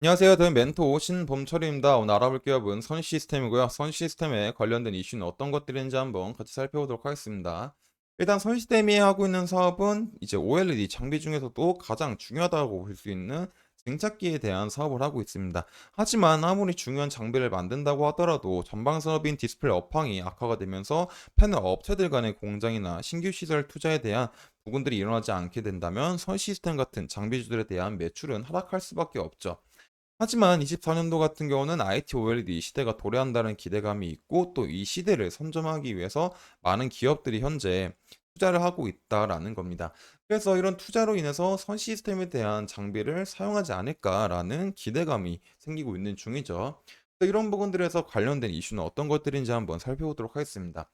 안녕하세요. 저는 멘토 신범철입니다. 오늘 알아볼 기업은 선 시스템이고요. 선 시스템에 관련된 이슈는 어떤 것들이 있는지 한번 같이 살펴보도록 하겠습니다. 일단 선 시스템이 하고 있는 사업은 이제 OLED 장비 중에서도 가장 중요하다고 볼 수 있는 증착기에 대한 사업을 하고 있습니다. 하지만 아무리 중요한 장비를 만든다고 하더라도 전방 산업인 디스플레이 업황이 악화가 되면서 패널 업체들 간의 공장이나 신규 시설 투자에 대한 부분들이 일어나지 않게 된다면 선 시스템 같은 장비주들에 대한 매출은 하락할 수밖에 없죠. 하지만 24년도 같은 경우는 IT OLED 시대가 도래한다는 기대감이 있고 또 이 시대를 선점하기 위해서 많은 기업들이 현재 투자를 하고 있다라는 겁니다. 그래서 이런 투자로 인해서 선 시스템에 대한 장비를 사용하지 않을까라는 기대감이 생기고 있는 중이죠. 그래서 이런 부분들에서 관련된 이슈는 어떤 것들인지 한번 살펴보도록 하겠습니다.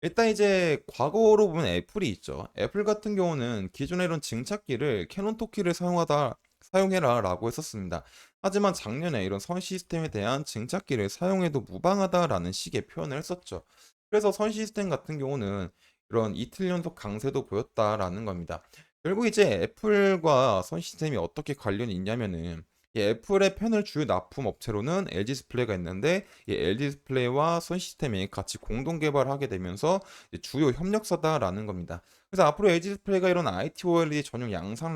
일단 이제 과거로 보면 애플이 있죠. 애플 같은 경우는 기존에 이런 증착기를 캐논 토키를 사용해라라고 했었습니다. 하지만 작년에 이런 선 시스템에 대한 증착기를 사용해도 무방하다라는 식의 표현을 했었죠. 그래서 선 시스템 같은 경우는 이런 이틀 연속 강세도 보였다라는 겁니다. 결국 이제 애플과 선 시스템이 어떻게 관련이 있냐면은 이 애플의 패널 주요 납품 업체로는 LG 디스플레이가 있는데 이 LG 디스플레이와 선 시스템이 같이 공동 개발하게 되면서 이제 주요 협력사다라는 겁니다. 그래서 앞으로 LG 디스플레이가 이런 IT OLED 전용 양산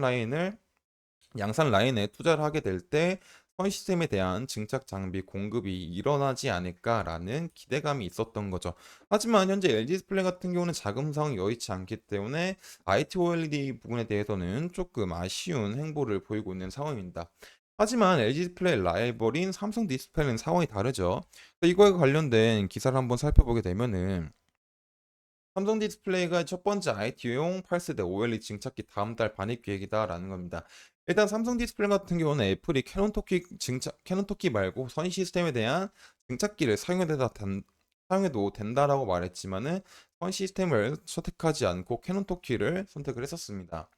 라인에 투자를 하게 될 때 선 시스템에 대한 증착 장비 공급이 일어나지 않을까라는 기대감이 있었던 거죠. 하지만 현재 LG 디스플레이 같은 경우는 자금 상황이 여의치 않기 때문에 IT OLED 부분에 대해서는 조금 아쉬운 행보를 보이고 있는 상황입니다. 하지만 LG 디스플레이 라이벌인 삼성 디스플레이는 상황이 다르죠. 이거에 관련된 기사를 한번 살펴보게 되면은 삼성 디스플레이가 첫 번째 IT용 8세대 OLED 증착기 다음 달 반입 계획이다라는 겁니다. 일단 삼성 디스플레이 같은 경우는 애플이 캐논 토키 말고 선의 시스템에 대한 증착기를 사용해도 된다라고 말했지만은 선 시스템을 선택하지 않고 캐논 토키를 선택을 했었습니다.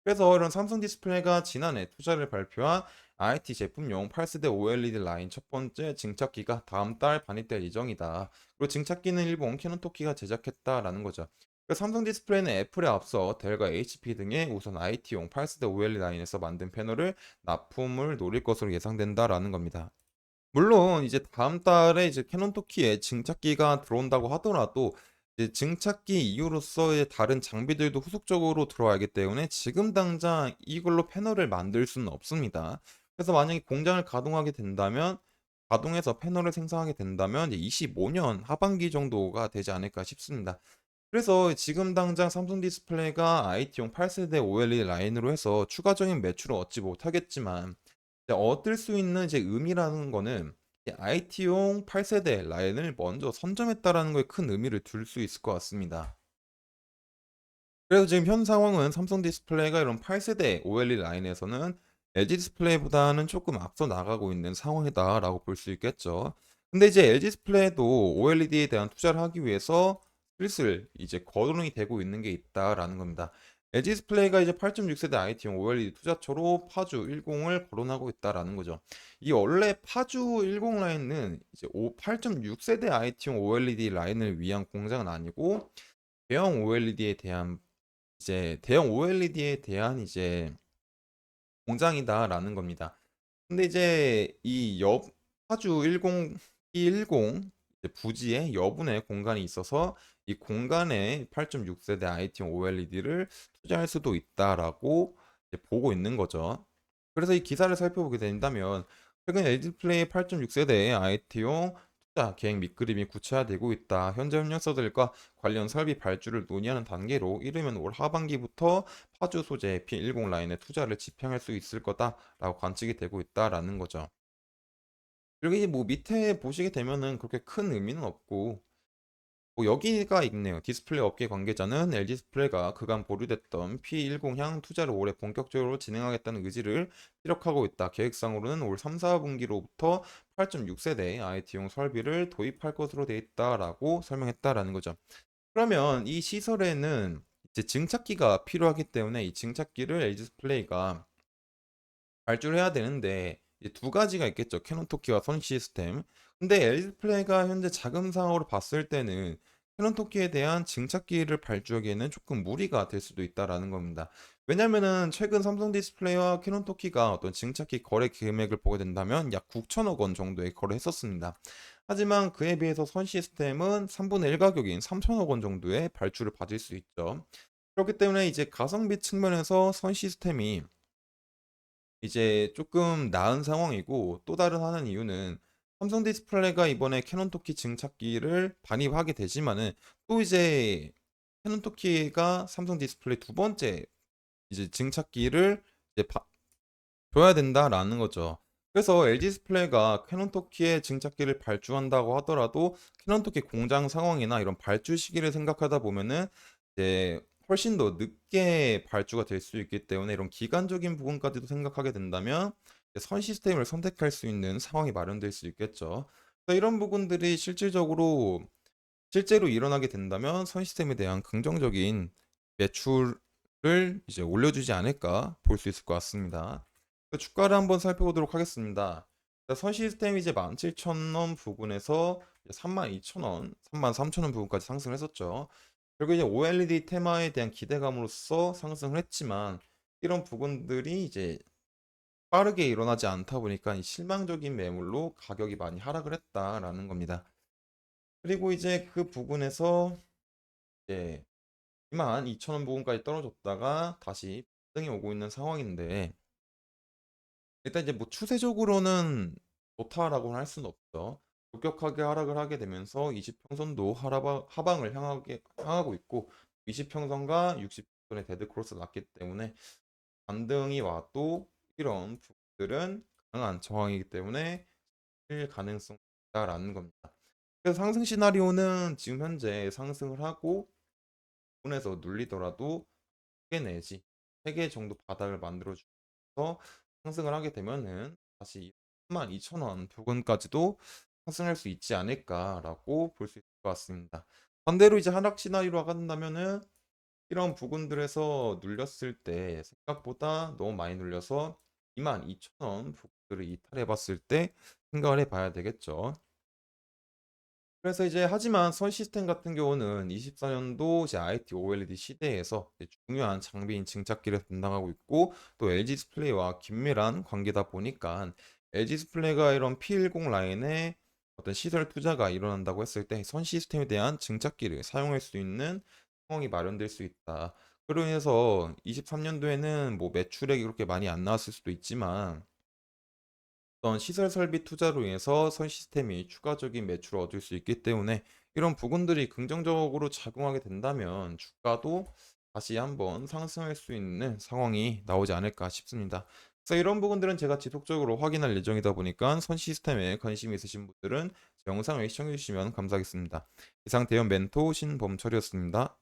그래서 이런 삼성 디스플레이가 지난해 투자를 발표한 IT 제품용 8세대 OLED 라인 첫 번째 증착기가 다음 달 반입될 예정이다. 그리고 증착기는 일본 캐논토키가 제작했다라는 거죠. 삼성 디스플레이는 애플에 앞서 델과 HP 등의 우선 IT용 8세대 OLED 라인에서 만든 패널을 납품을 노릴 것으로 예상된다라는 겁니다. 물론 이제 다음 달에 이제 캐논 토키에 증착기가 들어온다고 하더라도 이제 증착기 이후로서의 다른 장비들도 후속적으로 들어와야기 때문에 지금 당장 이걸로 패널을 만들 수는 없습니다. 그래서 만약에 공장을 가동하게 된다면 가동해서 패널을 생산하게 된다면 이제 25년 하반기 정도가 되지 않을까 싶습니다. 그래서 지금 당장 삼성 디스플레이가 IT용 8세대 OLED 라인으로 해서 추가적인 매출을 얻지 못하겠지만 얻을 수 있는 이제 의미라는 거는 IT용 8세대 라인을 먼저 선점했다라는 거에 큰 의미를 둘 수 있을 것 같습니다. 그래서 지금 현 상황은 삼성 디스플레이가 이런 8세대 OLED 라인에서는 LG 디스플레이보다는 조금 앞서 나가고 있는 상황이다라고 볼 수 있겠죠. 근데 이제 LG 디스플레이도 OLED에 대한 투자를 하기 위해서 슬슬 이제 거론이 되고 있는 게 있다라는 겁니다. LG 디스플레이가 이제 8.6세대 IT용 OLED 투자처로 파주 10을 거론하고 있다라는 거죠. 이 원래 파주 10 라인은 이제 8.6세대 IT용 OLED 라인을 위한 공장은 아니고 대형 OLED에 대한 대형 OLED에 대한 이제 공장이다라는 겁니다. 근데 이제 이 파주 10 P10 이제 부지에 여분의 공간이 있어서 이 공간에 8.6세대 IT용 OLED를 투자할 수도 있다라고 이제 보고 있는 거죠. 그래서 이 기사를 살펴보게 된다면 최근 LG 플레이 8.6세대 IT용 투자 계획 및 그림이 구체화되고 있다. 현재 협력사들과 관련 설비 발주를 논의하는 단계로 이르면 올 하반기부터 파주 소재 P10 라인에 투자를 집행할 수 있을 거다라고 관측이 되고 있다라는 거죠. 여기 뭐 밑에 보시게 되면은 그렇게 큰 의미는 없고 뭐 여기가 있네요. 디스플레이 업계 관계자는 LG 디스플레이가 그간 보류됐던 P10향 투자를 올해 본격적으로 진행하겠다는 의지를 피력하고 있다. 계획상으로는 올 3, 4분기로부터 8.6세대 IT용 설비를 도입할 것으로 돼 있다라고 설명했다라는 거죠. 그러면 이 시설에는 이제 증착기가 필요하기 때문에 이 증착기를 LG 디스플레이가 발주를 해야 되는데 이제 두 가지가 있겠죠. 캐논 토키와 선 시스템. 근데 LG 디스플레이가 현재 자금 상황으로 봤을 때는 캐논 토끼에 대한 증착기를 발주하기에는 조금 무리가 될 수도 있다라는 겁니다. 왜냐면은 최근 삼성 디스플레이와 캐논 토끼가 어떤 증착기 거래 금액을 보게 된다면 약 9천억 원 정도에 거래했었습니다. 하지만 그에 비해서 선 시스템은 3분의 1 가격인 3천억 원 정도의 발주를 받을 수 있죠. 그렇기 때문에 이제 가성비 측면에서 선 시스템이 이제 조금 나은 상황이고, 또 다른 하나는 이유는 삼성 디스플레이가 이번에 캐논 토키 증착기를 반입하게 되지만은 또 이제 캐논 토키가 삼성 디스플레이 두 번째 이제 증착기를 이제 줘야 된다라는 거죠. 그래서 LG 디스플레이가 캐논 토키의 증착기를 발주한다고 하더라도 캐논 토키 공장 상황이나 이런 발주 시기를 생각하다 보면은 이제 훨씬 더 늦게 발주가 될 수 있기 때문에, 이런 기간적인 부분까지도 생각하게 된다면 이제 선 시스템을 선택할 수 있는 상황이 마련될 수 있겠죠. 그래서 이런 부분들이 실제로 일어나게 된다면 선 시스템에 대한 긍정적인 매출을 이제 올려주지 않을까 볼 수 있을 것 같습니다. 그 주가를 한번 살펴보도록 하겠습니다. 선 시스템이 이제 17,000원 부근에서 32,000원, 33,000원 부근까지 상승을 했었죠. 그리고 이제 OLED 테마에 대한 기대감으로써 상승을 했지만, 이런 부분들이 이제 빠르게 일어나지 않다 보니까 이 실망적인 매물로 가격이 많이 하락을 했다라는 겁니다. 그리고 이제 그 부분에서 이제 22,000원 부근까지 떨어졌다가 다시 등이 오고 있는 상황인데, 일단 이제 뭐 추세적으로는 좋다라고는 할 수는 없죠. 급격하게 하락을 하게 되면서 20평선도 하방을 향하고 있고, 20평선과 60평선의 데드 크로스가 났기 때문에 반등이 와도 이런 부분들은 강한 저항이기 때문에 실 가능성이 있다라는 겁니다. 그래서 상승 시나리오는 지금 현재 상승을 하고 부분에서 눌리더라도 2개 내지 3개 정도 바닥을 만들어 주면서 상승을 하게 되면은 다시 32,000원 부근까지도 상승할 수 있지 않을까라고 볼 수 있을 것 같습니다. 반대로 이제 하락 시나리오가 간다면은 이런 부분들에서 눌렸을 때 생각보다 너무 많이 눌려서 22,000원 부분들을 이탈해 봤을 때 생각을 해 봐야 되겠죠. 그래서 이제 하지만 선 시스템 같은 경우는 24년도 이제 IT OLED 시대에서 이제 중요한 장비인 증착기를 담당하고 있고, 또 LG 디스플레이와 긴밀한 관계다 보니까 LG 디스플레이가 이런 P10 라인에 어떤 시설 투자가 일어난다고 했을 때 선 시스템에 대한 증착기를 사용할 수 있는 상황이 마련될 수 있다. 그로 인해서 23년도에는 뭐 매출액이 그렇게 많이 안 나왔을 수도 있지만, 어떤 시설 설비 투자로 인해서 선 시스템이 추가적인 매출을 얻을 수 있기 때문에 이런 부분들이 긍정적으로 작용하게 된다면 주가도 다시 한번 상승할 수 있는 상황이 나오지 않을까 싶습니다. 그래서 이런 부분들은 제가 지속적으로 확인할 예정이다 보니까 선 시스템에 관심이 있으신 분들은 제 영상을 시청해 주시면 감사하겠습니다. 이상 대형 멘토 신범철이었습니다.